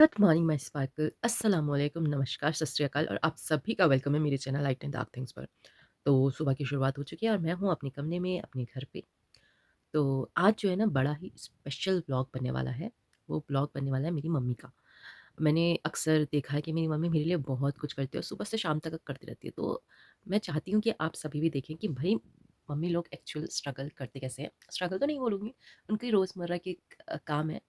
Good morning my sparkle, अस्सलाम वालेकुम, नमस्कार, सत श्री अकाल और आप सभी का वेलकम है मेरे channel light and dark things पर। तो सुबह की शुरुआत हो चुकी है और मैं हूँ अपने कमरे में, अपने घर पे। तो आज जो है ना बड़ा ही स्पेशल व्लॉग बनने वाला है। वो व्लॉग बनने वाला है मेरी मम्मी का। मैंने अक्सर देखा है कि मेरी मम्मी मेरे लिए बहुत कुछ करती है और सुबह से शाम तक करती रहती है। तो मैं चाहती हूँ कि आप सभी भी देखें कि भई मम्मी लोग एक्चुअल स्ट्रगल करते कैसे हैं। स्ट्रगल तो नहीं बोलूँगी, उनकी रोज़मर्रा के काम है।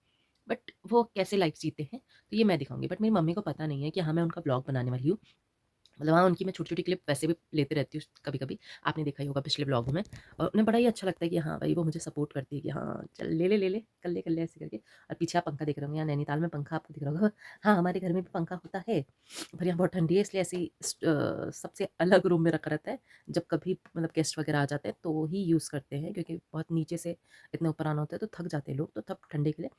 बट वो कैसे लाइफ जीते हैं, तो ये मैं दिखाऊँगी। बट मेरी मम्मी को पता नहीं है कि हाँ, मैं उनका व्लॉग बनाने वाली हूँ। मतलब हाँ, उनकी मैं छोटी-छोटी क्लिप वैसे भी लेते रहती हूँ कभी-कभी, आपने देखा ही होगा पिछले व्लॉग में। और उन्हें बड़ा ही अच्छा लगता है कि हाँ भाई, वो मुझे सपोर्ट करती है कि हाँ, चल ले, कर ले ऐसे करके। और पीछे आप पंखा देख रहे होंगे, यहाँ नैनीताल में पंखा आपको दिख रहा होगा। हाँ, हमारे घर में भी पंखा होता है, पर यहाँ बहुत ठंडी है इसलिए ऐसे ही सबसे अलग रूम में रखा रहता है। जब कभी मतलब गेस्ट वगैरह आ जाते हैं तो ही यूज़ करते हैं, क्योंकि बहुत नीचे से इतना ऊपर आना होता है तो थक जाते हैं लोग, तो तब ठंडे के लिए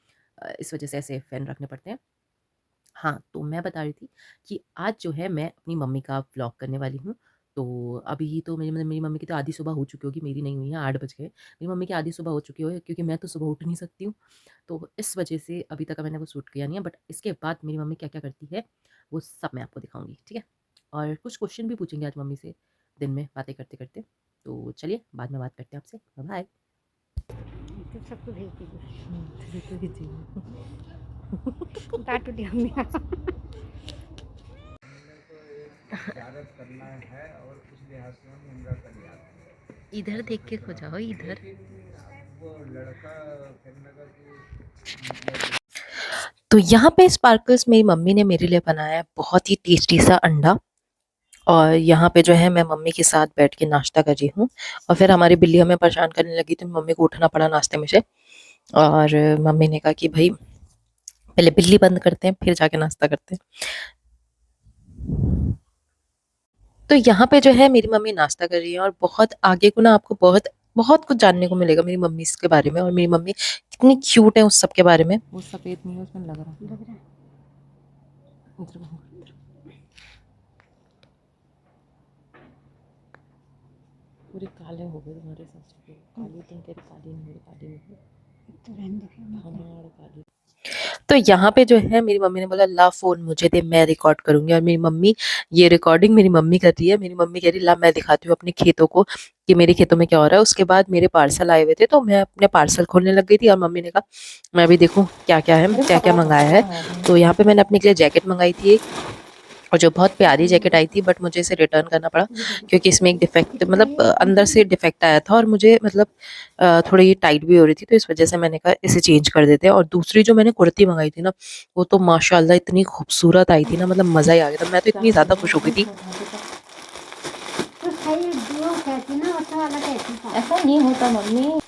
इस वजह से ऐसे फ़ैन रखने पड़ते हैं। हाँ, तो मैं बता रही थी कि आज जो है मैं अपनी मम्मी का व्लॉग करने वाली हूँ। तो अभी तो मेरी मम्मी की तो आधी सुबह हो चुकी होगी, मेरी नहीं हुई है, 8 बज गए। मेरी मम्मी की आधी सुबह हो चुकी है क्योंकि मैं तो सुबह उठ नहीं सकती हूँ। तो इस वजह से अभी तक मैंने वो शूट किया नहीं है, बट इसके बाद मेरी मम्मी क्या-क्या करती है, वो सब मैं आपको दिखाऊँगी, ठीक है? और कुछ क्वेश्चन भी पूछेंगे आज मम्मी से दिन में बातें करते-करते। तो चलिए बाद में बात करते हैं आपसे। बाय-बाय। तो सबको भेज दीजिए। बिल्कुल कीजिए। डाँट टूटी हम ज़्यारत करना है और उस लिहाज से हम उम्रा कर जाते हैं। इधर अब देख के खो जाओ, इधर। लेकिन वो लड़का कहने लगा कि मतलब तो यहाँ पे स्पार्कल्स मेरी मम्मी ने मेरे लिए बनाया है बहुत ही टेस्टी सा अंडा। और यहाँ पे जो है मैं मम्मी के साथ बैठ के नाश्ता कर रही हूँ। और फिर हमारी बिल्ली हमें परेशान करने लगी तो मम्मी को उठना पड़ा नाश्ते में से। और मम्मी ने कहा कि भाई पहले बिल्ली बंद करते हैं फिर जाके नाश्ता करते हैं। तो यहाँ पे जो है मेरी मम्मी नाश्ता कर रही है और बहुत आगे को ना आपको बहुत बहुत कुछ जानने को मिलेगा मेरी मम्मी के बारे में। और मेरी मम्मी कितनी क्यूट है उस सब के बारे में। वो सफेद नहीं है उसमें लग रहा है। लग रहा है। इधर देखो, पूरे काले हो गए तुम्हारे साथ से। काली तुम कह रही काली नहीं हो, काली नहीं हो। तो रहने दो फिर मत ले। हमारा काली। तो यहाँ पे जो है मेरी मम्मी ने बोला ला फ़ोन मुझे दे, मैं रिकॉर्ड करूँगी। और मेरी मम्मी ये रिकॉर्डिंग मेरी मम्मी कर रही है। मेरी मम्मी कह रही ला मैं दिखाती हूँ अपने खेतों को कि मेरे खेतों में क्या हो रहा है। उसके बाद मेरे पार्सल आए हुए थे तो मैं अपने पार्सल खोलने लग गई थी और मम्मी ने कहा मैं भी देखूँ क्या-क्या है, क्या-क्या मँगाया है। तो यहाँ पे मैंने अपने के लिए जैकेट मँगाई थी एक, और जो बहुत प्यारी जैकेट आई थी, बट मुझे इसे रिटर्न करना पड़ा क्योंकि इसमें एक डिफेक्ट मतलब अंदर से डिफेक्ट आया था और मुझे मतलब थोड़ी टाइट भी हो रही थी, तो इस वजह से मैंने कहा इसे चेंज कर देते हैं। और दूसरी जो मैंने कुर्ती मंगाई थी ना, वो तो माशाल्लाह इतनी खूबसूरत आई थी ना, मतलब मज़ा ही आ गया था। मैं तो इतनी ज़्यादा खुश हो गई थी। तो सही जो कहती ना वैसा वाला कहती था। ऐसा नहीं होता मम्मी।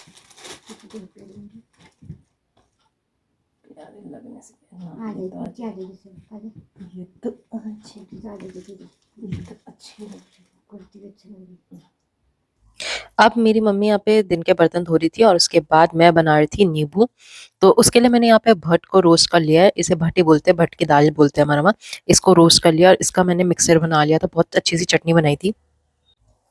आ जाएगी कुर्ती आ जाएगी सब आ जाएगी। ये तो अच्छी, कुर्ती आ जाएगी तुझे। ये तो अच्छी लग रही है। कुर्ती भी अच्छी लग रही है। अब मेरी मम्मी यहाँ पे दिन के बर्तन धो रही थी और उसके बाद मैं बना रही थी नींबू। तो उसके लिए मैंने यहाँ पे भट्ट को रोस्ट कर लिया है। इसे भट्ट ही बोलते हैं, भट्ट की दाल बोलते हैं हमारे वहाँ। इसको रोस्ट कर लिया और इसका मैंने मिक्सर बना लिया था, बहुत अच्छी सी चटनी बनाई थी।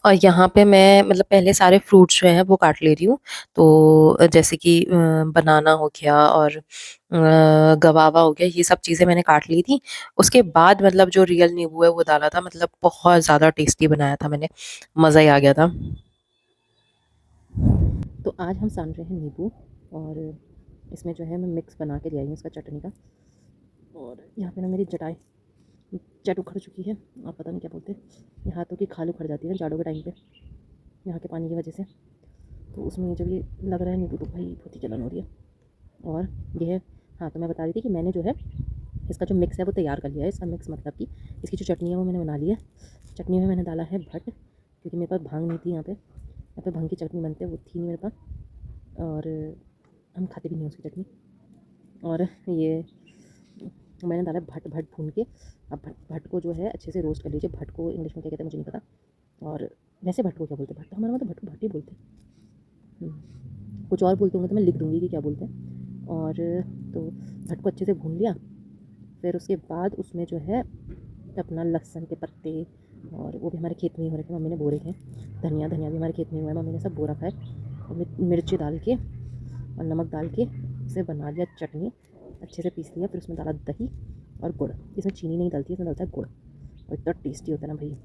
और यहाँ पे मैं मतलब पहले सारे फ्रूट्स जो हैं वो काट ले रही हूँ। तो जैसे कि बनाना हो गया और गवावा हो गया, ये सब चीज़ें मैंने काट ली थी। उसके बाद मतलब जो रियल नींबू है वो डाला था, मतलब बहुत ज़्यादा टेस्टी बनाया था मैंने, मज़ा ही आ गया था। तो आज हम सान रहे हैं नींबू और इसमें जो है मैं मिक्स बना के ले आई हूँ इसका चटनी का। और यहाँ पे ना मेरी जटाई चट उखड़ चुकी है, आप पता नहीं क्या बोलते हैं, ये हाथों की खाल उखड़ जाती है ना जाड़ों के टाइम पे यहाँ के पानी की वजह से। तो उसमें जब ये लग रहा है नींबू तो भाई बहुत ही जलन हो रही है। और ये है, हाँ तो मैं बता रही थी कि मैंने जो है इसका जो मिक्स है वो तैयार कर लिया है। इसका मिक्स मतलब कि इसकी जो चटनी है वो मैंने बना ली है। चटनी में मैंने डाला है भट्ट, क्योंकि मेरे पास भांग नहीं थी यहाँ पे भांग की चटनी बनते है वो थी नहीं मेरे पास। और हम खाते भी नहीं उसकी चटनी। और ये मैंने डाला भट्ट, भट्ट भून के। अब भट्ट को जो है अच्छे से रोस्ट कर लीजिए। भट्ट को इंग्लिश में क्या कहते हैं मुझे नहीं पता। और वैसे भट्ट को क्या बोलते हैं, भट्ट हमारे वहाँ तो भट्ट को भट्ट ही बोलते हैं। कुछ और बोलते होंगे तो मैं लिख दूँगी कि क्या बोलते हैं। और तो भट्ट को अच्छे से भून लिया। फिर उसके बाद उसमें जो है अपना लहसुन के पत्ते, और वो भी हमारे खेत में ही हो रखे, मम्मी ने बो रखे हैं। धनिया भी हमारे खेत में हुआ है, मम्मी ने सब बो रखा है। और मिर्ची डाल के और नमक डाल के उसे बना लिया चटनी, अच्छे से पीस लिया। फिर उसमें डाला दही और गुड़। इसमें चीनी नहीं डलती है, इसमें डलता है गुड़ और इतना टेस्टी होता है ना भाई।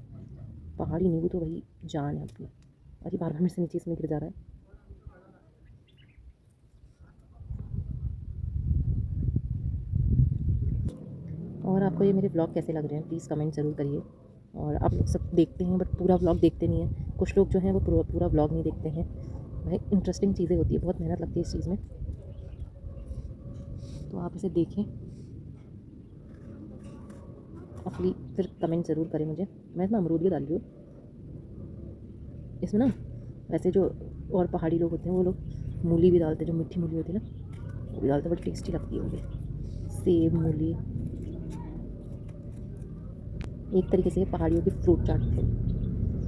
पहाड़ी नींबू तो भाई जान है अपनी। और ये बार-बार मेरे से नीचे इसमें गिर जा रहा है। और आपको ये मेरे व्लॉग कैसे लग रहे हैं प्लीज़ कमेंट ज़रूर करिए। और आप लोग सब देखते हैं बट पूरा व्लॉग देखते नहीं हैं। कुछ लोग जो हैं वो पूरा व्लॉग नहीं देखते हैं। भाई इंटरेस्टिंग चीज़ें होती है, बहुत मेहनत लगती है इस चीज़ में, तो आप इसे देखें और फिर कमेंट ज़रूर करें मुझे। मैं इसमें अमरूद भी डाल रही हूँ इसमें ना। वैसे जो और पहाड़ी लोग होते हैं वो लोग मूली भी डालते हैं, जो मीठी मूली होती है ना वो भी डालते हैं, बड़ी टेस्टी लगती है वो भी। सेब, मूली, एक तरीके से पहाड़ियों की फ्रूट चाट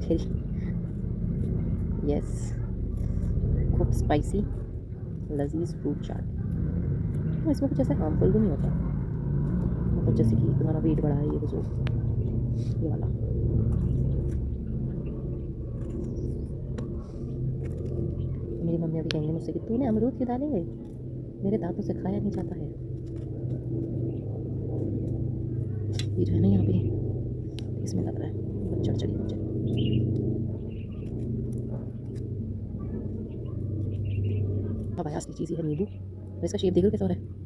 ठेल। यस, खूब स्पाइसी लजीज फ्रूट चाट। इसमें कुछ ऐसा हार्मफुल भी नहीं होता, मतलब जैसे कि तुम्हारा वेट बढ़ा है ये कुछ, ये वाला। मेरी मम्मी अभी कहेंगे मुझसे कि तूने अमरूद क्यों डाले, मेरे दांतों से खाया नहीं जाता है। ये जो है ना यहाँ पे इसमें लग रहा है बहुत चढ़ मुझे। अब आया असली चीज़ ही है नींबू। और इसका शेप देखो कैसा हो रहा है।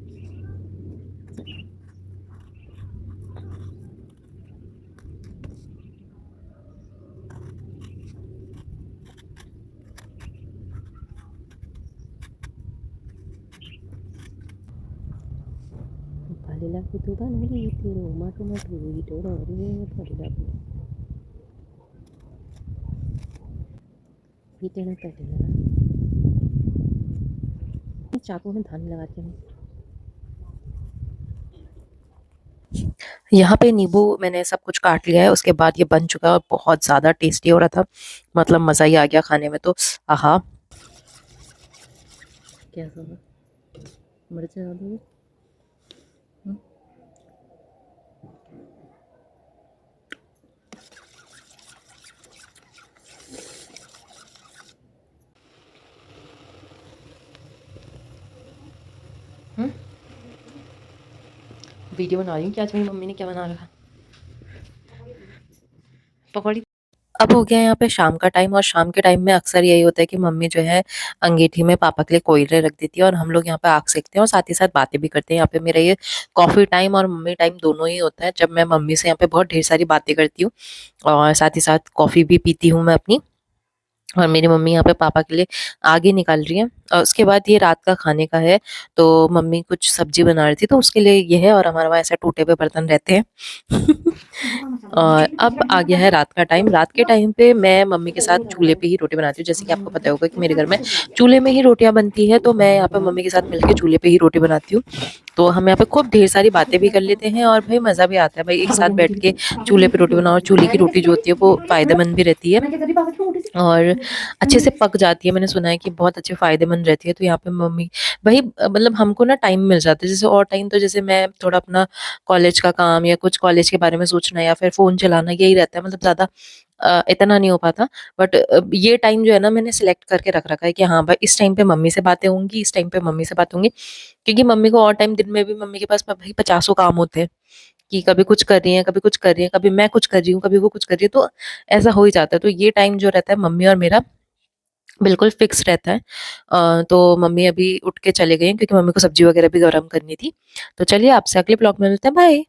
Palilaku tu banuli tiru matu matu itoro re palilaku. इतना कटना चाकू में धान लगा के यहाँ पे नींबू मैंने सब कुछ काट लिया है। उसके बाद ये बन चुका है और बहुत ज़्यादा टेस्टी हो रहा था, मतलब मज़ा ही आ गया खाने में तो। आहा, क्या मिर्च डालोगे? वीडियो बना रही हूँ कि आज मेरी मम्मी ने क्या बना रखा। पकौड़ी। अब हो गया यहाँ पे शाम का टाइम, और शाम के टाइम में अक्सर यही होता है कि मम्मी जो है अंगीठी में पापा के लिए कोयले रख देती है और हम लोग यहाँ पे आग सेकते हैं और साथ ही साथ बातें भी करते हैं। यहाँ पे मेरा ये कॉफ़ी टाइम और मम्मी टाइम दोनों ही होता है, जब मैं मम्मी से यहाँ पे बहुत ढेर सारी बातें करती हूँ और साथ ही साथ कॉफ़ी भी पीती हूँ मैं अपनी। और मेरी मम्मी यहाँ पे पापा के लिए आगे निकाल रही है। और उसके बाद ये रात का खाने का है, तो मम्मी कुछ सब्जी बना रही थी तो उसके लिए ये है, और हमारे वहाँ ऐसे टूटे हुए बर्तन रहते हैं। और अब आ गया है रात का टाइम। रात के टाइम पे मैं मम्मी के साथ चूल्हे पे ही रोटी बनाती हूँ। जैसे कि आपको पता होगा कि मेरे घर में चूल्हे में ही रोटियां बनती है, तो मैं यहाँ पे मम्मी के साथ मिलकर चूल्हे पे ही रोटी बनाती हूँ। तो हम यहाँ पे खूब ढेर सारी बातें भी कर लेते हैं और भाई मज़ा भी आता है भाई, एक साथ बैठ के चूल्हे पे रोटी बनाओ। और चूल्हे की रोटी जो होती है वो फ़ायदेमंद भी रहती है और अच्छे से पक जाती है। मैंने सुना है कि बहुत अच्छे फ़ायदेमंद रहती है। तो यहाँ पे मम्मी वही मतलब हमको ना टाइम मिल जाता है। जैसे और टाइम तो जैसे मैं थोड़ा अपना कॉलेज का काम या कुछ कॉलेज के बारे में सोचना या फिर फ़ोन चलाना यही रहता है, मतलब ज़्यादा इतना नहीं हो पाता। बट ये टाइम जो है ना मैंने सिलेक्ट करके रख रखा है कि हाँ भाई इस टाइम पे मम्मी से बातें होंगी, इस टाइम पे मम्मी से बात होंगी। क्योंकि मम्मी को और टाइम दिन में भी मम्मी के पास भाई पचासों काम होते हैं कि कभी कुछ कर रही हैं, कभी कुछ कर रही हैं, कभी मैं कुछ कर रही हूँ, कभी वो कुछ कर रही है, तो ऐसा हो ही जाता है। तो ये टाइम जो रहता है मम्मी और मेरा बिल्कुल फिक्स रहता है। तो मम्मी अभी उठ के चले गए हैं क्योंकि मम्मी को सब्जी वगैरह भी गरम करनी थी। तो चलिए आपसे अगले ब्लॉग में मिलते हैं, बाय।